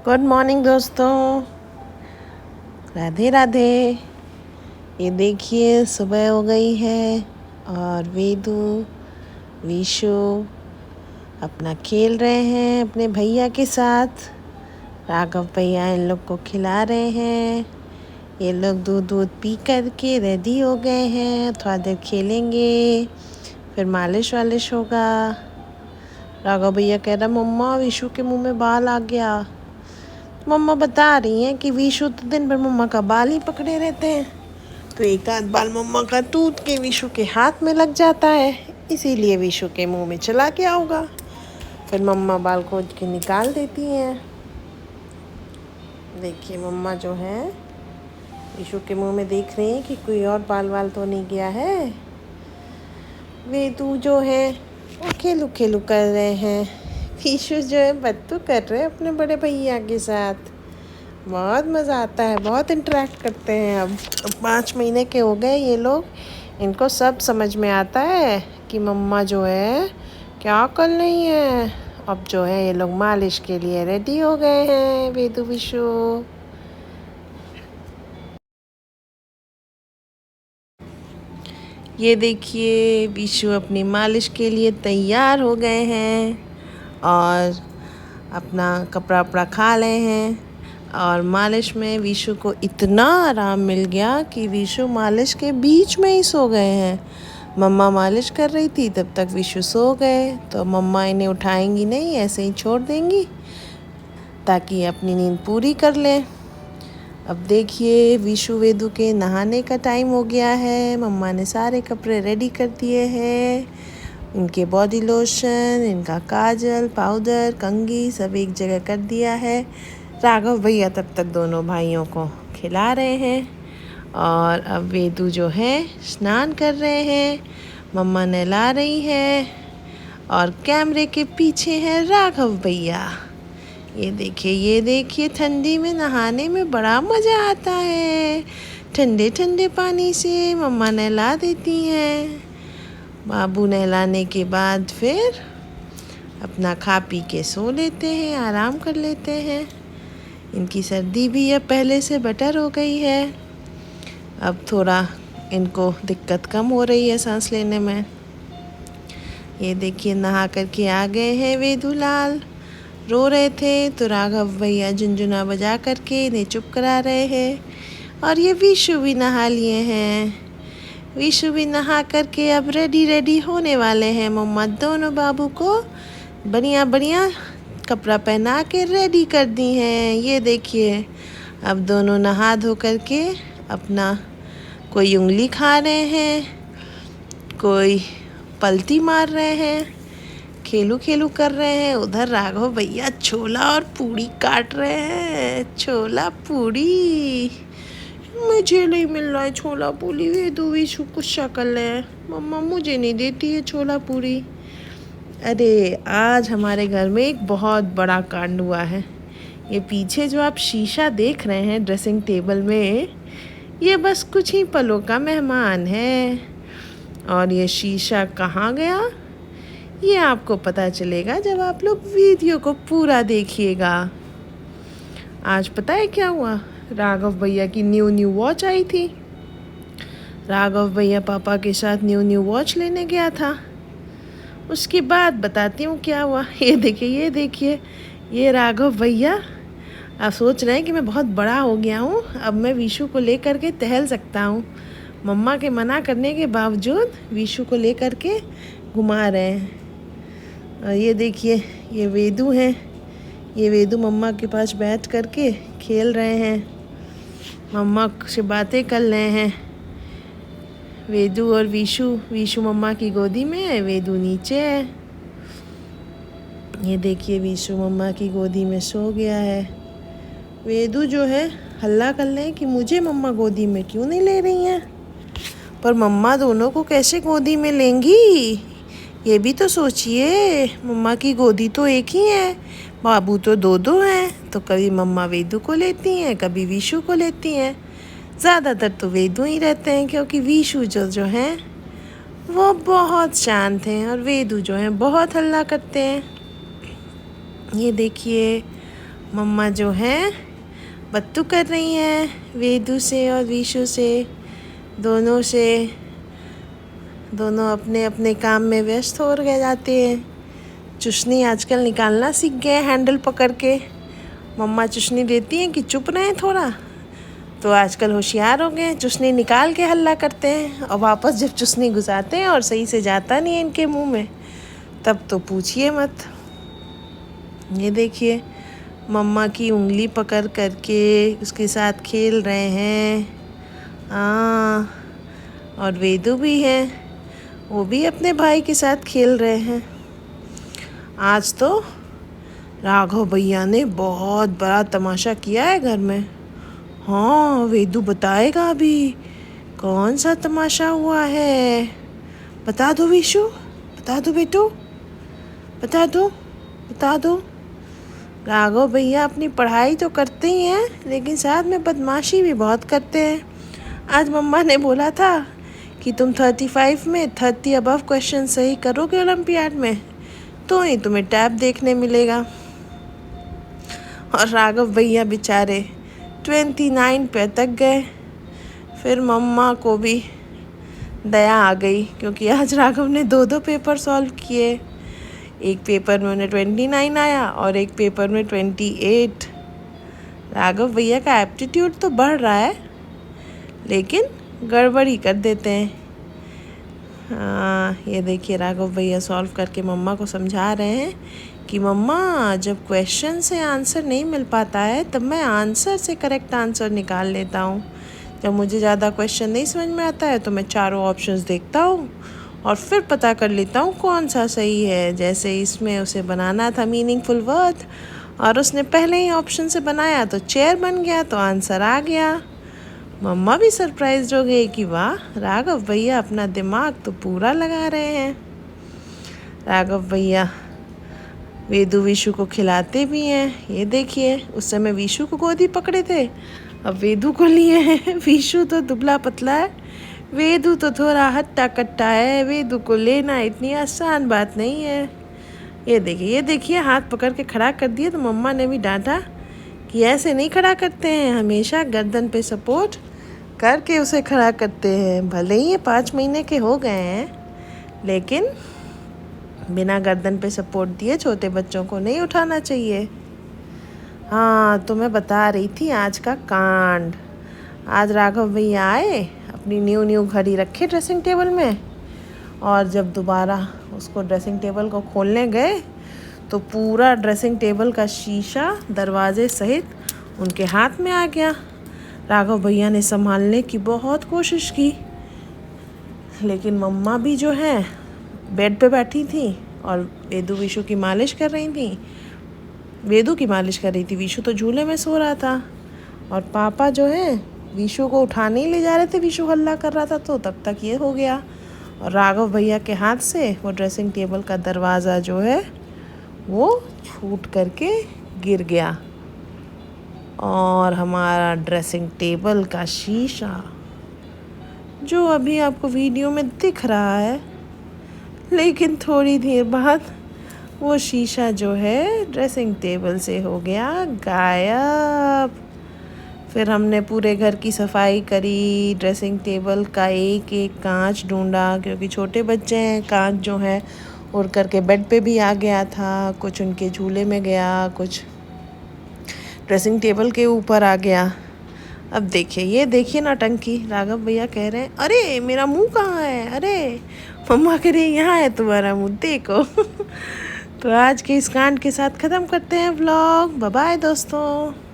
Good morning दोस्तों, राधे राधे। ये देखिए सुबह हो गई है और वेदू विशु अपना खेल रहे हैं अपने भैया के साथ। राघव भैया इन लोग को खिला रहे हैं। ये लोग दूध पी करके रेडी हो गए हैं, थोड़ा देर खेलेंगे, फिर मालिश वालिश होगा। राघव भैया कह रहा मम्मा विशु के मुंह में बाल आ गया। मम्मा बता रही हैं कि विशु तो दिन भर मम्मा का बाल ही पकड़े रहते हैं, तो एक आध बाल मम्मा का टूट के विशु के हाथ में लग जाता है, इसीलिए विशु के मुंह में चला गया होगा। फिर मम्मा बाल खोद के निकाल देती हैं। देखिए मम्मा जो है विशु के मुंह में देख रही हैं कि कोई और बाल वाल तो नहीं गया है। वेदू जो है वो खेलू खेलू कर रहे हैं। विशु जो है बत्तू कर रहे हैं अपने बड़े भैया के साथ। बहुत मज़ा आता है, बहुत इंटरेक्ट करते हैं। अब 5 महीने के हो गए ये लोग, इनको सब समझ में आता है कि मम्मा जो है क्या कर रही है। अब जो है ये लोग मालिश के लिए रेडी हो गए हैं, वेदू विशु। ये देखिए विशु अपनी मालिश के लिए तैयार हो गए हैं और अपना कपड़ा वपड़ा खा रहे हैं। और मालिश में विशु को इतना आराम मिल गया कि विशु मालिश के बीच में ही सो गए हैं। मम्मा मालिश कर रही थी, तब तक विशु सो गए, तो मम्मा इन्हें उठाएंगी नहीं, ऐसे ही छोड़ देंगी ताकि अपनी नींद पूरी कर लें। अब देखिए विशु वेदू के नहाने का टाइम हो गया है। मम्मा ने सारे कपड़े रेडी कर दिए हैं, इनके बॉडी लोशन, इनका काजल, पाउडर, कंघी सब एक जगह कर दिया है। राघव भैया तब तक दोनों भाइयों को खिला रहे हैं और अब वेदू जो है स्नान कर रहे हैं। मम्मा नहला रही है और कैमरे के पीछे है राघव भैया। ये देखिए ठंडी में नहाने में बड़ा मज़ा आता है। ठंडे ठंडे पानी से मम्मा नहला देती हैं। बाबू नहलाने के बाद फिर अपना खा पी के सो लेते हैं, आराम कर लेते हैं। इनकी सर्दी भी अब पहले से बेटर हो गई है। अब थोड़ा इनको दिक्कत कम हो रही है सांस लेने में। ये देखिए नहा करके आ गए हैं वेदूलाल। रो रहे थे तो राघव भैया झुनझुना बजा करके इन्हें चुप करा रहे हैं। और ये विशु भी नहा लिए हैं। विशु भी नहा करके अब रेडी होने वाले हैं। मम्मा दोनों बाबू को बढ़िया बढ़िया कपड़ा पहना के रेडी कर दी हैं। ये देखिए अब दोनों नहा धो करके अपना कोई उंगली खा रहे हैं, कोई पलटी मार रहे हैं, खेलू खेलू कर रहे हैं। उधर राघव भैया छोला और पूड़ी काट रहे हैं। छोला पूड़ी मुझे नहीं मिल रहा है, छोला पूड़ी वेदू विशु गुस्सा कर रहे हैं, मम्मा मुझे नहीं देती है छोला पूड़ी। अरे आज हमारे घर में एक बहुत बड़ा कांड हुआ है। ये पीछे जो आप शीशा देख रहे हैं ड्रेसिंग टेबल में, ये बस कुछ ही पलों का मेहमान है। और ये शीशा कहाँ गया ये आपको पता चलेगा जब आप लोग वीडियो को पूरा देखिएगा। आज पता है क्या हुआ, राघव भैया की न्यू वॉच आई थी। राघव भैया पापा के साथ न्यू वॉच लेने गया था। उसके बाद बताती हूँ क्या हुआ। ये देखिए ये राघव भैया आप सोच रहे हैं कि मैं बहुत बड़ा हो गया हूँ, अब मैं विशु को लेकर के टहल सकता हूँ। मम्मा के मना करने के बावजूद विशु को लेकर के घुमा रहे हैं। और ये देखिए ये वेदू हैं। ये वेदू मम्मा के पास बैठ करके खेल रहे हैं, मम्मा से बातें कर रहे हैं। वेदू और विशु मम्मा की गोदी में है, वेदू नीचे है। ये देखिए विशु मम्मा की गोदी में सो गया है। वेदू जो है हल्ला कर रहे हैं कि मुझे मम्मा गोदी में क्यों नहीं ले रही हैं। पर मम्मा दोनों को कैसे गोदी में लेंगी, ये भी तो सोचिए। मम्मा की गोदी तो एक ही है, बाबू तो दो हैं, तो कभी मम्मा वेदू को लेती हैं, कभी विशु को लेती हैं। ज़्यादातर तो वेदू ही रहते हैं, क्योंकि विशु जो हैं वो बहुत शांत हैं और वेदू जो हैं बहुत हल्ला करते हैं। ये देखिए मम्मा जो हैं बत्तू कर रही हैं वेदू से और विशु से, दोनों से। दोनों अपने अपने काम में व्यस्त हो गए जाते हैं। चुशनी आजकल निकालना सीख गए हैंडल पकड़ के। मम्मा चुशनी देती हैं कि चुप रहें थोड़ा, तो आजकल होशियार हो गए, चुशनी निकाल के हल्ला करते हैं। और वापस जब चुशनी घुसाते हैं और सही से जाता नहीं है इनके मुंह में, तब तो पूछिए मत। ये देखिए मम्मा की उंगली पकड़ करके उसके साथ खेल रहे हैं। और वेदू भी हैं, वो भी अपने भाई के साथ खेल रहे हैं। आज तो राघव भैया ने बहुत बड़ा तमाशा किया है घर में। हाँ, वेदू बताएगा अभी कौन सा तमाशा हुआ है। बता दो विशु, बता दो बेटू, बता दो, बता दो। राघव भैया अपनी पढ़ाई तो करते ही हैं, लेकिन साथ में बदमाशी भी बहुत करते हैं। आज मम्मा ने बोला था कि तुम 35 में 30 अबव क्वेश्चन सही करोगे ओलंपियाड में, तो ही तुम्हें टैब देखने मिलेगा। और राघव भैया बेचारे 29 पे तक गए। फिर मम्मा को भी दया आ गई, क्योंकि आज राघव ने 2 पेपर सॉल्व किए। एक पेपर में उन्हें 29 आया और एक पेपर में 28। राघव भैया का एप्टीट्यूड तो बढ़ रहा है, लेकिन गड़बड़ी कर देते हैं। ये देखिए राघव भैया सॉल्व करके मम्मा को समझा रहे हैं कि मम्मा, जब क्वेश्चन से आंसर नहीं मिल पाता है तब मैं आंसर से करेक्ट आंसर निकाल लेता हूँ। जब मुझे ज़्यादा क्वेश्चन नहीं समझ में आता है तो मैं चारों ऑप्शंस देखता हूँ और फिर पता कर लेता हूँ कौन सा सही है। जैसे इसमें उसे बनाना था मीनिंगफुल वर्ड, और उसने पहले ही ऑप्शन से बनाया तो चेयर बन गया, तो आंसर आ गया। मम्मा भी सरप्राइज हो गई कि वाह, राघव भैया अपना दिमाग तो पूरा लगा रहे हैं। राघव भैया वेदू विशु को खिलाते भी हैं। ये देखिए, उस समय विशु को गोदी पकड़े थे, अब वेदू को लिए हैं। विशु तो दुबला पतला है, वेदू तो थोड़ा हट्टा कट्टा है। वेदू को लेना इतनी आसान बात नहीं है। ये देखिए, ये देखिए, हाथ पकड़ के खड़ा कर दिया, तो मम्मा ने भी डांटा कि ऐसे नहीं खड़ा करते हैं, हमेशा गर्दन पे सपोर्ट करके उसे खड़ा करते हैं। भले ही ये 5 महीने के हो गए हैं, लेकिन बिना गर्दन पे सपोर्ट दिए छोटे बच्चों को नहीं उठाना चाहिए। हाँ, तो मैं बता रही थी आज का कांड। आज राघव भैया आए, अपनी न्यू घड़ी रखे ड्रेसिंग टेबल में, और जब दोबारा उसको ड्रेसिंग टेबल को खोलने गए तो पूरा ड्रेसिंग टेबल का शीशा दरवाजे सहित उनके हाथ में आ गया। राघव भैया ने संभालने की बहुत कोशिश की, लेकिन मम्मा भी जो है बेड पे बैठी थी और वेदू विशु की मालिश कर रही थी। वेदू की मालिश कर रही थी, विशु तो झूले में सो रहा था। और पापा जो है विशु को उठाने ही ले जा रहे थे, विशु हल्ला कर रहा था, तो तब तक ये हो गया। और राघव भैया के हाथ से वो ड्रेसिंग टेबल का दरवाज़ा जो है वो छूट करके गिर गया, और हमारा ड्रेसिंग टेबल का शीशा जो अभी आपको वीडियो में दिख रहा है, लेकिन थोड़ी देर बाद वो शीशा जो है ड्रेसिंग टेबल से हो गया गायब। फिर हमने पूरे घर की सफाई करी, ड्रेसिंग टेबल का एक एक कांच ढूंढा, क्योंकि छोटे बच्चे हैं, कांच जो है उड़ करके बेड पे भी आ गया था, कुछ उनके झूले में गया, कुछ ड्रेसिंग टेबल के ऊपर आ गया। अब देखिए, ये देखिए नौटंकी। राघव भैया कह रहे हैं, अरे मेरा मुंह कहाँ है, अरे मम्मा कह रही है यहाँ है तुम्हारा मुंह, देखो। तो आज के इस कांड के साथ ख़त्म करते हैं व्लॉग। बाय बाय दोस्तों।